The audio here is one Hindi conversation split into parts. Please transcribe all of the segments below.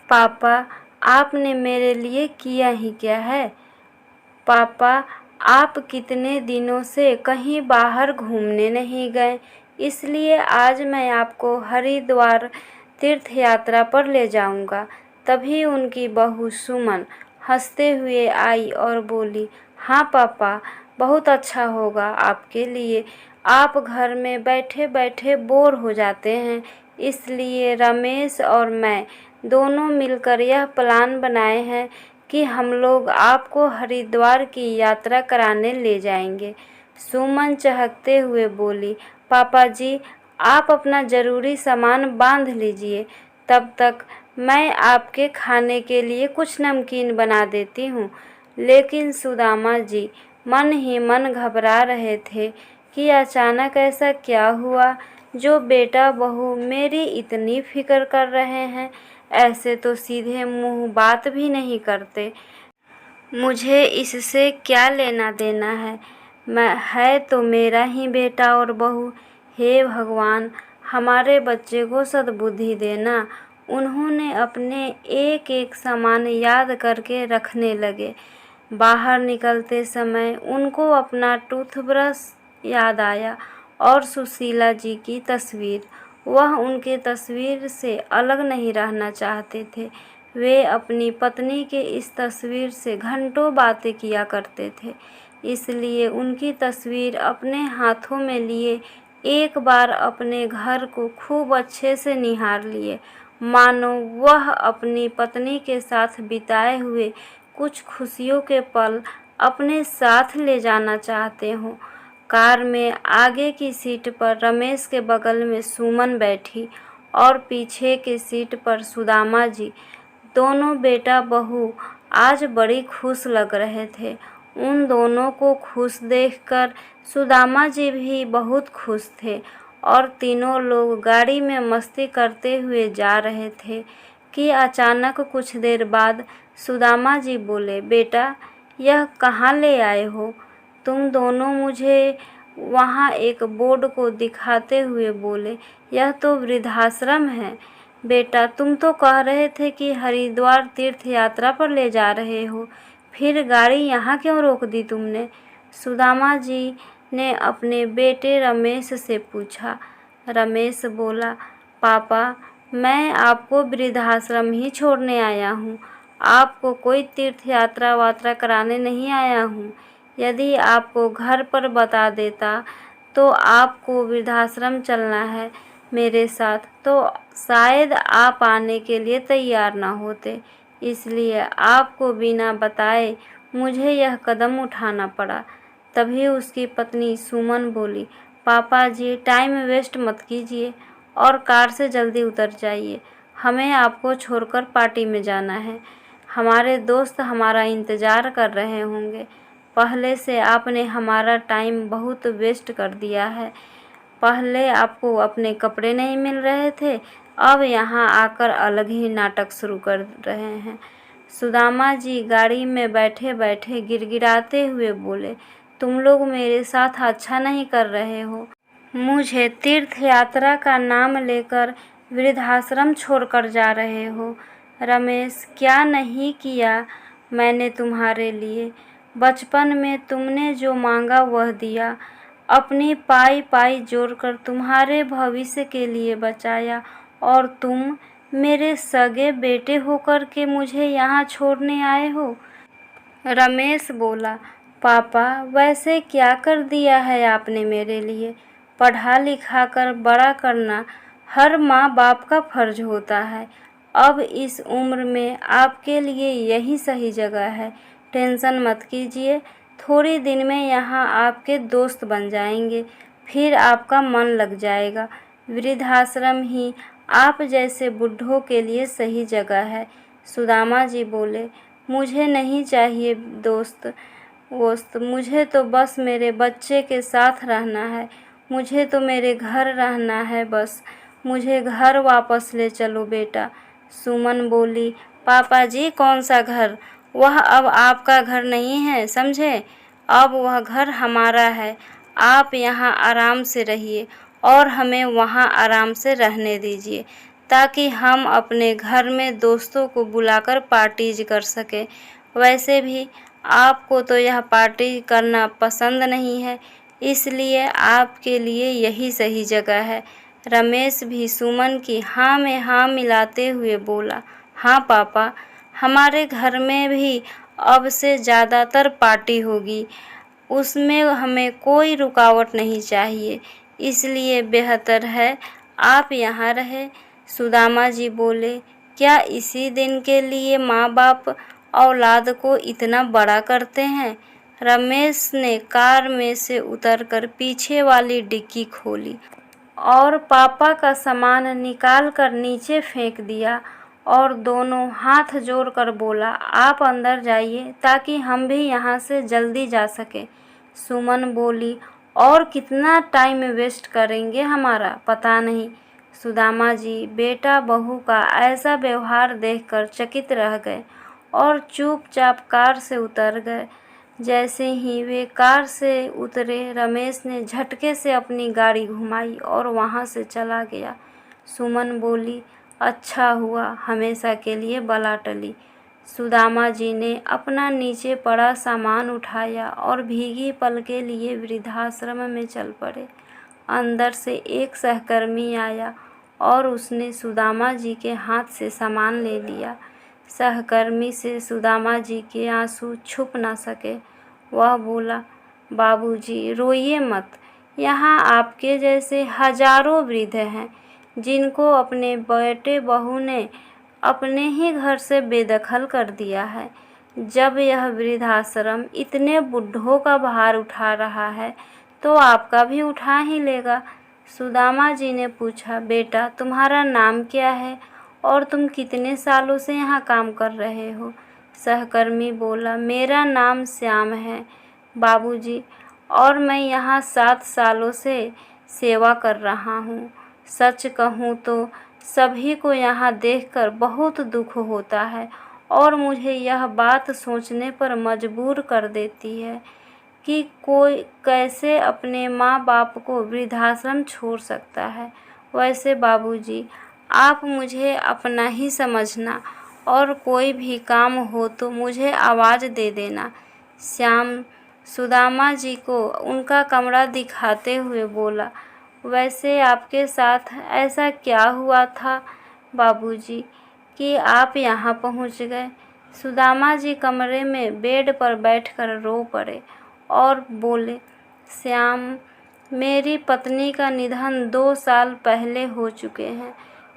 पापा, आपने मेरे लिए किया ही क्या है? पापा, आप कितने दिनों से कहीं बाहर घूमने नहीं गए, इसलिए आज मैं आपको हरिद्वार तीर्थ यात्रा पर ले जाऊंगा। तभी उनकी बहू सुमन हंसते हुए आई और बोली, हाँ पापा, बहुत अच्छा होगा आपके लिए। आप घर में बैठे बैठे बोर हो जाते हैं, इसलिए रमेश और मैं दोनों मिलकर यह प्लान बनाए हैं कि हम लोग आपको हरिद्वार की यात्रा कराने ले जाएंगे। सुमन चहकते हुए बोली, पापा जी, आप अपना ज़रूरी सामान बांध लीजिए, तब तक मैं आपके खाने के लिए कुछ नमकीन बना देती हूँ। लेकिन सुदामा जी मन ही मन घबरा रहे थे कि अचानक ऐसा क्या हुआ जो बेटा बहू मेरी इतनी फिक्र कर रहे हैं। ऐसे तो सीधे मुंह बात भी नहीं करते। मुझे इससे क्या लेना देना है? है तो मेरा ही बेटा और बहू। हे भगवान, हमारे बच्चे को सद्बुद्धि देना। उन्होंने अपने एक एक सामान याद करके रखने लगे। बाहर निकलते समय उनको अपना टूथब्रश याद आया और सुशीला जी की तस्वीर। वह उनके तस्वीर से अलग नहीं रहना चाहते थे। वे अपनी पत्नी के इस तस्वीर से घंटों बातें किया करते थे, इसलिए उनकी तस्वीर अपने हाथों में लिए एक बार अपने घर को खूब अच्छे से निहार लिए, मानो वह अपनी पत्नी के साथ बिताए हुए कुछ खुशियों के पल अपने साथ ले जाना चाहते हों। कार में आगे की सीट पर रमेश के बगल में सुमन बैठी और पीछे की सीट पर सुदामा जी। दोनों बेटा बहू आज बड़ी खुश लग रहे थे। उन दोनों को खुश देखकर सुदामा जी भी बहुत खुश थे और तीनों लोग गाड़ी में मस्ती करते हुए जा रहे थे कि अचानक कुछ देर बाद सुदामा जी बोले, बेटा, यह कहाँ ले आए हो? तुम दोनों मुझे वहाँ एक बोर्ड को दिखाते हुए बोले, यह तो वृद्धाश्रम है। बेटा, तुम तो कह रहे थे कि हरिद्वार तीर्थ यात्रा पर ले जा रहे हो, फिर गाड़ी यहाँ क्यों रोक दी तुमने? सुदामा जी ने अपने बेटे रमेश से पूछा। रमेश बोला, पापा, मैं आपको वृद्धाश्रम ही छोड़ने आया हूँ, आपको कोई तीर्थ यात्रा वात्रा कराने नहीं आया हूँ। यदि आपको घर पर बता देता तो आपको वृद्धाश्रम चलना है मेरे साथ, तो शायद आप आने के लिए तैयार ना होते, इसलिए आपको बिना बताए मुझे यह कदम उठाना पड़ा। तभी उसकी पत्नी सुमन बोली, पापा जी, टाइम वेस्ट मत कीजिए और कार से जल्दी उतर जाइए, हमें आपको छोड़कर पार्टी में जाना है। हमारे दोस्त हमारा इंतज़ार कर रहे होंगे। पहले से आपने हमारा टाइम बहुत वेस्ट कर दिया है। पहले आपको अपने कपड़े नहीं मिल रहे थे, अब यहाँ आकर अलग ही नाटक शुरू कर रहे हैं। सुदामा जी गाड़ी में बैठे बैठे गिड़गिड़ाते हुए बोले, तुम लोग मेरे साथ अच्छा नहीं कर रहे हो। मुझे तीर्थ यात्रा का नाम लेकर वृद्धाश्रम छोड़कर जा रहे हो। रमेश, क्या नहीं किया मैंने तुम्हारे लिए? बचपन में तुमने जो मांगा वह दिया, अपनी पाई पाई जोड़कर तुम्हारे भविष्य के लिए बचाया, और तुम मेरे सगे बेटे होकर के मुझे यहाँ छोड़ने आए हो। रमेश बोला, पापा, वैसे क्या कर दिया है आपने मेरे लिए? पढ़ा लिखा कर बड़ा करना हर माँ बाप का फर्ज होता है। अब इस उम्र में आपके लिए यही सही जगह है। टेंशन मत कीजिए, थोड़ी दिन में यहाँ आपके दोस्त बन जाएंगे, फिर आपका मन लग जाएगा। वृद्धाश्रम ही आप जैसे बुढ़ों के लिए सही जगह है। सुदामा जी बोले, मुझे नहीं चाहिए दोस्त वोस्त, मुझे तो बस मेरे बच्चे के साथ रहना है, मुझे तो मेरे घर रहना है बस, मुझे घर वापस ले चलो बेटा। सुमन बोली, पापा जी, कौन सा घर? वह अब आपका घर नहीं है, समझे? अब वह घर हमारा है। आप यहाँ आराम से रहिए और हमें वहाँ आराम से रहने दीजिए। ताकि हम अपने घर में दोस्तों को बुलाकर पार्टीज कर सकें। वैसे भी आपको तो यह पार्टी करना पसंद नहीं है, इसलिए आपके लिए यही सही जगह है। रमेश भी सुमन की हाँ में हाँ मिलाते हुए बोला, हाँ पापा, हमारे घर में भी अब से ज़्यादातर पार्टी होगी, उसमें हमें कोई रुकावट नहीं चाहिए, इसलिए बेहतर है आप यहाँ रहें। सुदामा जी बोले, क्या इसी दिन के लिए माँ बाप औलाद को इतना बड़ा करते हैं? रमेश ने कार में से उतरकर पीछे वाली डिक्की खोली और पापा का सामान निकाल कर नीचे फेंक दिया और दोनों हाथ जोड़कर बोला, आप अंदर जाइए ताकि हम भी यहाँ से जल्दी जा सके। सुमन बोली, और कितना टाइम वेस्ट करेंगे हमारा पता नहीं। सुदामा जी बेटा बहू का ऐसा व्यवहार देखकर चकित रह गए और चुपचाप कार से उतर गए। जैसे ही वे कार से उतरे, रमेश ने झटके से अपनी गाड़ी घुमाई और वहाँ से चला गया। सुमन बोली, अच्छा हुआ हमेशा के लिए बला टली। सुदामा जी ने अपना नीचे पड़ा सामान उठाया और भीगी पलकें लिए वृद्धाश्रम में चल पड़े। अंदर से एक सहकर्मी आया और उसने सुदामा जी के हाथ से सामान ले लिया। सहकर्मी से सुदामा जी के आंसू छुप न सके। वह बोला, बाबूजी रोइए मत, यहाँ आपके जैसे हजारों वृद्ध हैं जिनको अपने बेटे बहू ने अपने ही घर से बेदखल कर दिया है। जब यह वृद्धाश्रम इतने बूढ़ों का भार उठा रहा है तो आपका भी उठा ही लेगा। सुदामा जी ने पूछा, बेटा तुम्हारा नाम क्या है और तुम कितने सालों से यहाँ काम कर रहे हो? सहकर्मी बोला, मेरा नाम श्याम है बाबूजी, और मैं यहाँ 7 सालों से सेवा कर रहा हूँ। सच कहूँ तो सभी को यहाँ देखकर बहुत दुख होता है और मुझे यह बात सोचने पर मजबूर कर देती है कि कोई कैसे अपने माँ बाप को वृद्धाश्रम छोड़ सकता है। वैसे बाबूजी, आप मुझे अपना ही समझना और कोई भी काम हो तो मुझे आवाज़ दे देना। श्याम सुदामा जी को उनका कमरा दिखाते हुए बोला, वैसे आपके साथ ऐसा क्या हुआ था बाबूजी कि आप यहाँ पहुँच गए? सुदामा जी कमरे में बेड पर बैठकर रो पड़े और बोले, श्याम, मेरी पत्नी का निधन 2 साल पहले हो चुके हैं।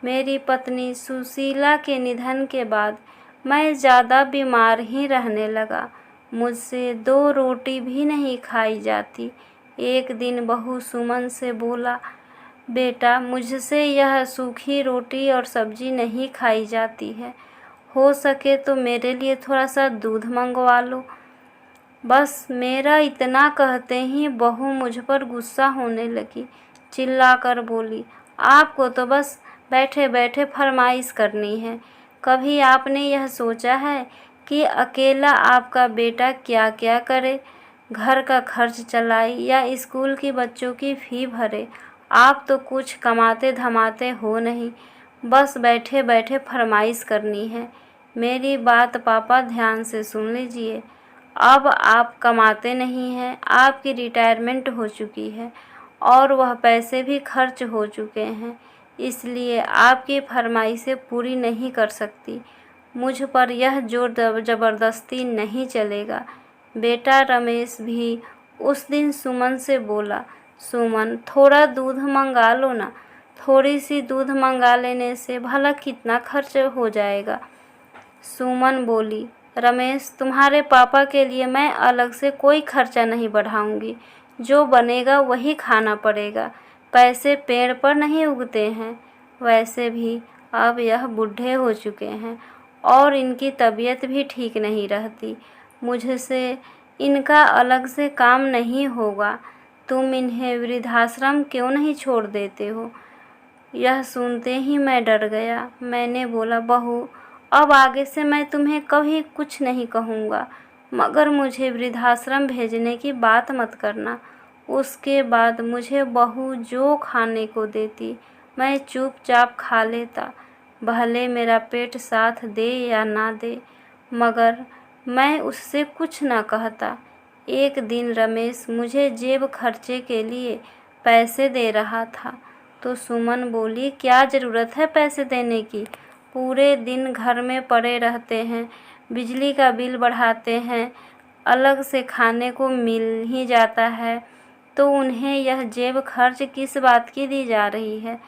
मेरी पत्नी सुशीला के निधन के बाद मैं ज़्यादा बीमार ही रहने लगा। मुझसे 2 रोटी भी नहीं खाई जाती। एक दिन बहू सुमन से बोला, बेटा मुझसे यह सूखी रोटी और सब्जी नहीं खाई जाती है, हो सके तो मेरे लिए थोड़ा सा दूध मंगवा लो। बस मेरा इतना कहते ही बहू मुझ पर गुस्सा होने लगी, चिल्लाकर बोली, आपको तो बस बैठे बैठे फरमाइश करनी है। कभी आपने यह सोचा है कि अकेला आपका बेटा क्या क्या करे? घर का खर्च चलाए या स्कूल की बच्चों की फ़ी भरे? आप तो कुछ कमाते धमाते हो नहीं, बस बैठे बैठे फरमाइश करनी है। मेरी बात पापा ध्यान से सुन लीजिए। अब आप कमाते नहीं हैं, आपकी रिटायरमेंट हो चुकी है और वह पैसे भी खर्च हो चुके हैं, इसलिए आपकी फरमाइशें पूरी नहीं कर सकती। मुझ पर यह जोर ज़बरदस्ती नहीं चलेगा। बेटा रमेश भी उस दिन सुमन से बोला, सुमन थोड़ा दूध मंगा लो ना। थोड़ी सी दूध मंगा लेने से भला कितना खर्च हो जाएगा? सुमन बोली, रमेश तुम्हारे पापा के लिए मैं अलग से कोई खर्चा नहीं बढ़ाऊंगी, जो बनेगा वही खाना पड़ेगा। पैसे पेड़ पर नहीं उगते हैं। वैसे भी अब यह बूढ़े हो चुके हैं और इनकी तबीयत भी ठीक नहीं रहती। मुझसे इनका अलग से काम नहीं होगा। तुम इन्हें वृद्धाश्रम क्यों नहीं छोड़ देते हो? यह सुनते ही मैं डर गया। मैंने बोला, बहू अब आगे से मैं तुम्हें कभी कुछ नहीं कहूँगा, मगर मुझे वृद्धाश्रम भेजने की बात मत करना। उसके बाद मुझे बहू जो खाने को देती मैं चुपचाप खा लेता। भले मेरा पेट साथ दे या ना दे, मगर मैं उससे कुछ न कहता। एक दिन रमेश मुझे जेब खर्चे के लिए पैसे दे रहा था, तो सुमन बोली, क्या ज़रूरत है पैसे देने की? पूरे दिन घर में पड़े रहते हैं, बिजली का बिल बढ़ाते हैं, अलग से खाने को मिल ही जाता है, तो उन्हें यह जेब खर्च किस बात की दी जा रही है?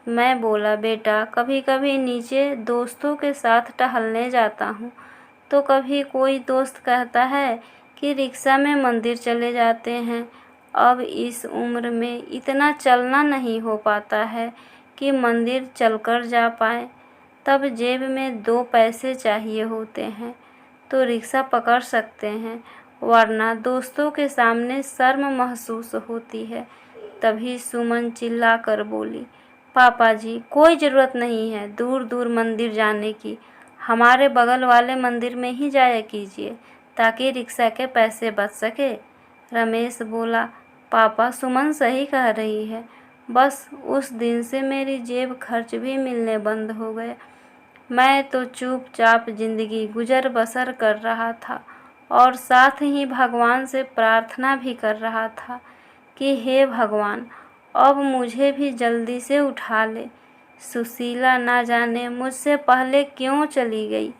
मैं बोला, बेटा, कभी कभी नीचे दोस्तों के साथ टहलने जाता हूँ, तो कभी कोई दोस्त कहता है कि रिक्शा में मंदिर चले जाते हैं। अब इस उम्र में इतना चलना नहीं हो पाता है कि मंदिर चलकर जा पाए। तब जेब में 2 पैसे चाहिए होते हैं तो रिक्शा पकड़ सकते हैं, वरना दोस्तों के सामने शर्म महसूस होती है। तभी सुमन चिल्ला कर बोली, पापा जी, कोई ज़रूरत नहीं है दूर दूर मंदिर जाने की, हमारे बगल वाले मंदिर में ही जाया कीजिए ताकि रिक्शा के पैसे बच सके। रमेश बोला, पापा, सुमन सही कह रही है। बस उस दिन से मेरी जेब खर्च भी मिलने बंद हो गए। मैं तो चुपचाप ज़िंदगी गुजर बसर कर रहा था और साथ ही भगवान से प्रार्थना भी कर रहा था कि हे भगवान, अब मुझे भी जल्दी से उठा ले। सुशीला ना जाने मुझसे पहले क्यों चली गई।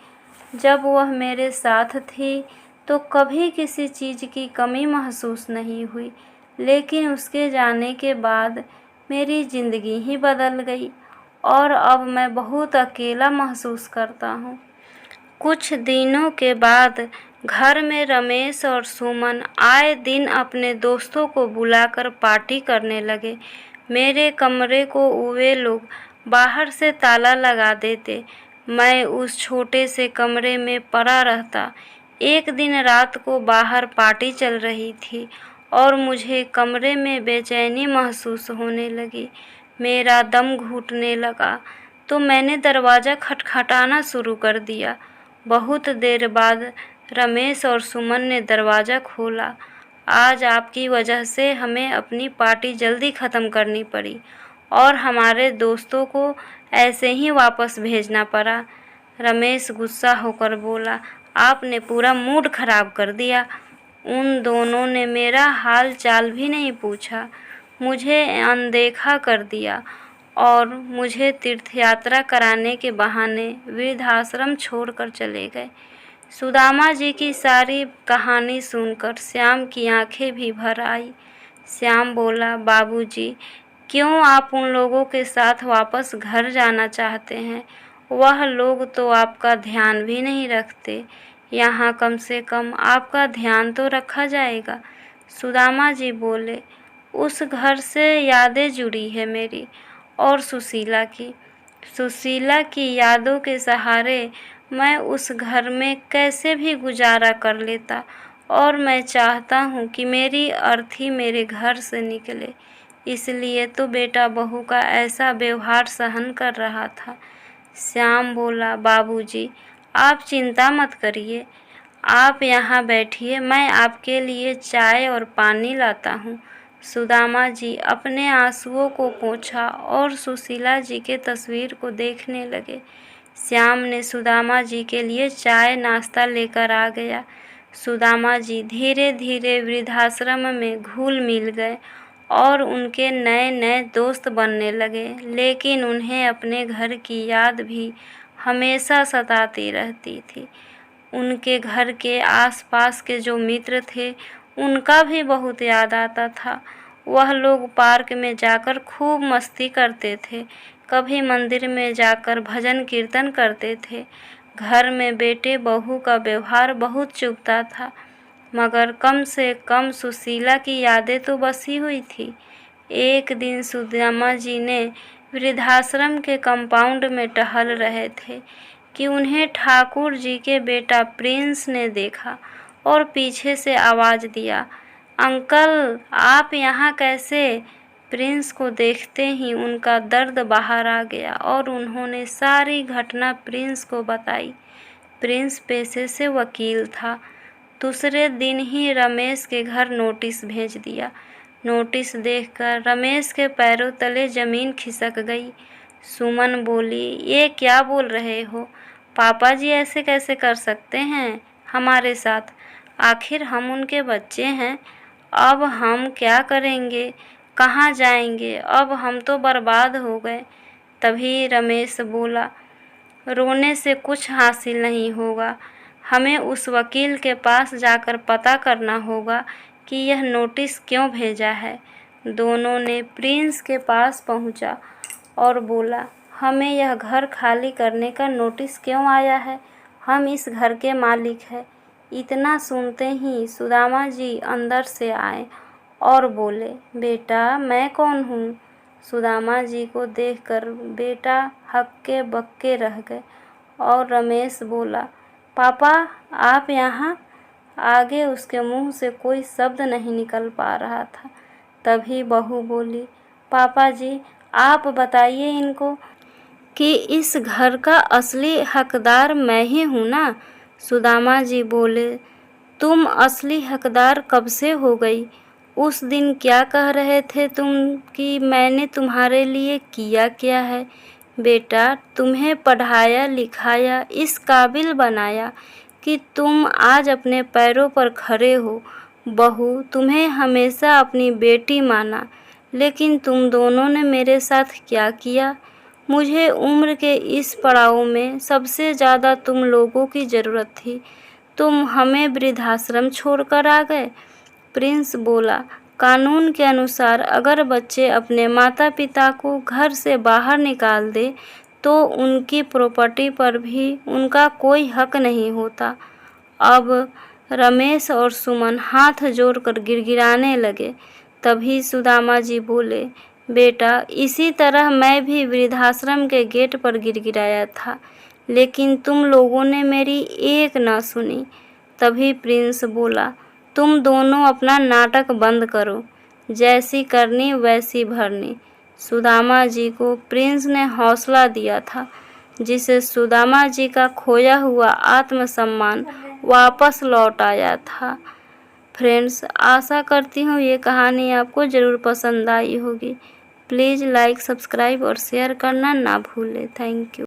जब वह मेरे साथ थी तो कभी किसी चीज़ की कमी महसूस नहीं हुई, लेकिन उसके जाने के बाद मेरी ज़िंदगी ही बदल गई और अब मैं बहुत अकेला महसूस करता हूँ। कुछ दिनों के बाद घर में रमेश और सुमन आए दिन अपने दोस्तों को बुलाकर पार्टी करने लगे। मेरे कमरे को वे लोग बाहर से ताला लगा देते। मैं उस छोटे से कमरे में पड़ा रहता। एक दिन रात को बाहर पार्टी चल रही थी और मुझे कमरे में बेचैनी महसूस होने लगी। मेरा दम घुटने लगा तो मैंने दरवाज़ा खटखटाना शुरू कर दिया। बहुत देर बाद रमेश और सुमन ने दरवाज़ा खोला। आज आपकी वजह से हमें अपनी पार्टी जल्दी ख़त्म करनी पड़ी और हमारे दोस्तों को ऐसे ही वापस भेजना पड़ा। रमेश गुस्सा होकर बोला, आपने पूरा मूड खराब कर दिया। उन दोनों ने मेरा हाल चाल भी नहीं पूछा, मुझे अनदेखा कर दिया और मुझे तीर्थयात्रा कराने के बहाने वृद्धाश्रम छोड़कर चले गए। सुदामा जी की सारी कहानी सुनकर श्याम की आंखें भी भर आई। श्याम बोला, बाबूजी, क्यों आप उन लोगों के साथ वापस घर जाना चाहते हैं? वह लोग तो आपका ध्यान भी नहीं रखते। यहाँ कम से कम आपका ध्यान तो रखा जाएगा। सुदामा जी बोले, उस घर से यादें जुड़ी है मेरी और सुशीला की यादों के सहारे मैं उस घर में कैसे भी गुजारा कर लेता और मैं चाहता हूँ कि मेरी अर्थी मेरे घर से निकले। इसलिए तो बेटा बहू का ऐसा व्यवहार सहन कर रहा था। श्याम बोला, बाबूजी, आप चिंता मत करिए, आप यहाँ बैठिए, मैं आपके लिए चाय और पानी लाता हूँ। सुदामा जी अपने आंसुओं को पोंछा और सुशीला जी के तस्वीर को देखने लगे। श्याम ने सुदामा जी के लिए चाय नाश्ता लेकर आ गया। सुदामा जी धीरे धीरे वृद्धाश्रम में घुल मिल गए और उनके नए नए दोस्त बनने लगे, लेकिन उन्हें अपने घर की याद भी हमेशा सताती रहती थी। उनके घर के आसपास के जो मित्र थे उनका भी बहुत याद आता था। वह लोग पार्क में जाकर खूब मस्ती करते थे, कभी मंदिर में जाकर भजन कीर्तन करते थे। घर में बेटे बहू का व्यवहार बहुत चुभता था, मगर कम से कम सुशीला की यादें तो बसी हुई थी। एक दिन सुदामा जी ने वृद्धाश्रम के कंपाउंड में टहल रहे थे कि उन्हें ठाकुर जी के बेटा प्रिंस ने देखा और पीछे से आवाज़ दिया, अंकल, आप यहाँ कैसे? प्रिंस को देखते ही उनका दर्द बाहर आ गया और उन्होंने सारी घटना प्रिंस को बताई। प्रिंस पेशे से वकील था। दूसरे दिन ही रमेश के घर नोटिस भेज दिया। नोटिस देखकर रमेश के पैरों तले ज़मीन खिसक गई। सुमन बोली, ये क्या बोल रहे हो? पापा जी ऐसे कैसे कर सकते हैं हमारे साथ? आखिर हम उनके बच्चे हैं। अब हम क्या करेंगे? कहाँ जाएंगे? अब हम तो बर्बाद हो गए। तभी रमेश बोला, रोने से कुछ हासिल नहीं होगा। हमें उस वकील के पास जाकर पता करना होगा कि यह नोटिस क्यों भेजा है। दोनों ने प्रिंस के पास पहुंचा और बोला, हमें यह घर खाली करने का नोटिस क्यों आया है? हम इस घर के मालिक हैं। इतना सुनते ही सुदामा जी अंदर से आए और बोले, बेटा मैं कौन हूँ? सुदामा जी को देखकर बेटा हक्के बक्के रह गए और रमेश बोला, पापा आप यहाँ? आगे उसके मुंह से कोई शब्द नहीं निकल पा रहा था। तभी बहू बोली, पापा जी आप बताइए इनको कि इस घर का असली हकदार मैं ही हूँ ना? सुदामा जी बोले, तुम असली हकदार कब से हो गई? उस दिन क्या कह रहे थे तुम कि मैंने तुम्हारे लिए किया क्या है? बेटा तुम्हें पढ़ाया लिखाया, इस काबिल बनाया कि तुम आज अपने पैरों पर खड़े हो। बहू तुम्हें हमेशा अपनी बेटी माना, लेकिन तुम दोनों ने मेरे साथ क्या किया? मुझे उम्र के इस पड़ाव में सबसे ज़्यादा तुम लोगों की ज़रूरत थी। तुम हमें वृद्धाश्रम छोड़कर आ गए। प्रिंस बोला, कानून के अनुसार अगर बच्चे अपने माता पिता को घर से बाहर निकाल दे तो उनकी प्रॉपर्टी पर भी उनका कोई हक नहीं होता। अब रमेश और सुमन हाथ जोड़कर गिड़गिड़ाने लगे। तभी सुदामा जी बोले, बेटा इसी तरह मैं भी वृद्धाश्रम के गेट पर गिड़गिड़ाया था, लेकिन तुम लोगों ने मेरी एक ना सुनी। तभी प्रिंस बोला, तुम दोनों अपना नाटक बंद करो, जैसी करनी वैसी भरनी। सुदामा जी को प्रिंस ने हौसला दिया था, जिसे सुदामा जी का खोया हुआ आत्मसम्मान वापस लौट आया था। फ्रेंड्स, आशा करती हूँ ये कहानी आपको ज़रूर पसंद आई होगी। प्लीज़ लाइक, सब्सक्राइब और शेयर करना ना भूलें। Thank you.